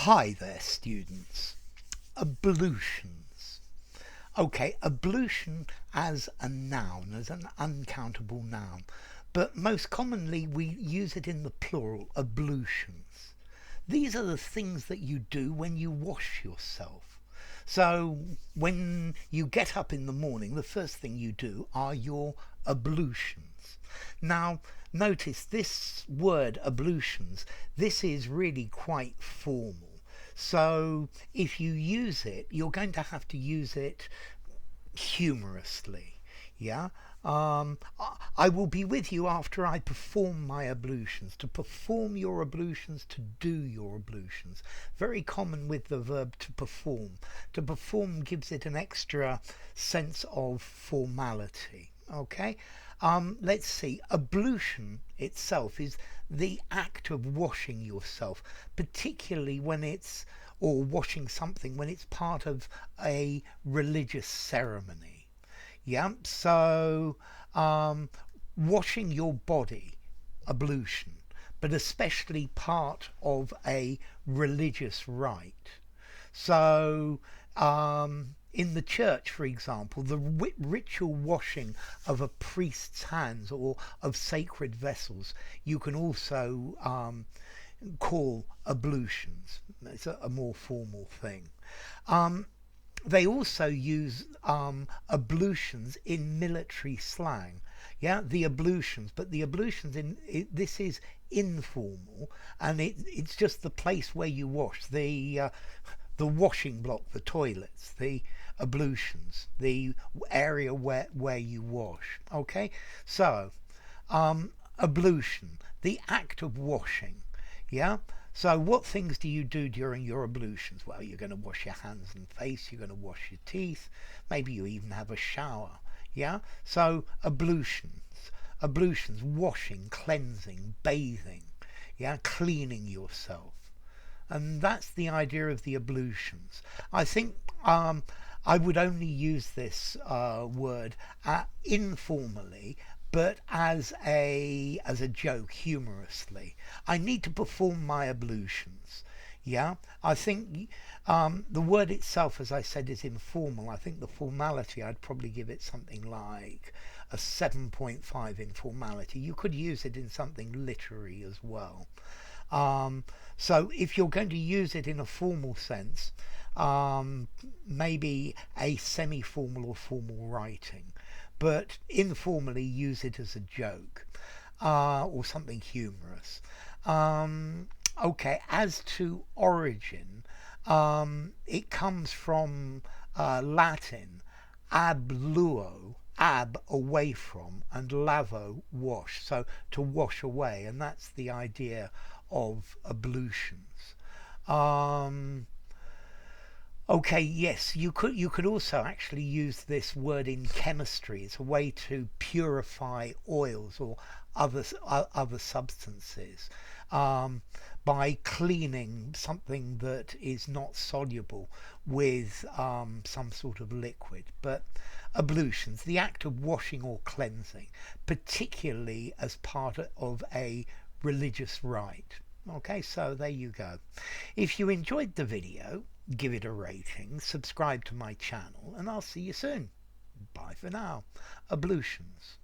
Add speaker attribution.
Speaker 1: Hi there, students. Ablutions. Okay, ablution as a noun, as an uncountable noun, but most commonly we use it in the plural, ablutions. These are the things that you do when you wash yourself. So when you get up in the morning, the first thing you do are your ablutions. Now, notice this word ablutions, this is really quite formal. So if you use it, you're going to have to use it humorously. Yeah. I will be with you after I perform my ablutions. To perform your ablutions, to do your ablutions. Very common with the verb to perform. To perform gives it an extra sense of formality. Okay. Let's see. Ablution itself is the act of washing yourself, particularly when it's, or washing something when it's part of a religious ceremony. Yeah, so washing your body, ablution, but especially part of a religious rite. So in the church, for example, the ritual washing of a priest's hands or of sacred vessels, you can also call ablutions. It's a more formal thing. Um, they also use ablutions in military slang. Yeah, the ablutions, but the ablutions this is informal, and it's just the place where you wash the washing block, the toilets, the ablutions, the area where you wash. Okay, so ablution, the act of washing. Yeah. So what things do you do during your ablutions? Well, you're going to wash your hands and face, you're going to wash your teeth, maybe you even have a shower. Yeah. So ablutions, washing, cleansing, bathing, yeah, cleaning yourself. And that's the idea of the ablutions. I think I would only use this word informally, but as a joke, humorously. I need to perform my ablutions. Yeah, I think the word itself, as I said, is informal. I think the formality, I'd probably give it something like a 7.5 in formality. You could use it in something literary as well. So if you're going to use it in a formal sense, maybe a semi-formal or formal writing, but informally use it as a joke or something humorous. Okay, as to origin, it comes from Latin abluo, away from, and lavo, wash, so to wash away, and that's the idea of ablutions. Okay, yes, you could also actually use this word in chemistry. It's a way to purify oils or other substances um, by cleaning something that is not soluble with some sort of liquid. But ablutions, the act of washing or cleansing, particularly as part of a religious rite. Okay, so there you go. If you enjoyed the video, give it a rating, subscribe to my channel, and I'll see you soon. Bye for now. Ablutions.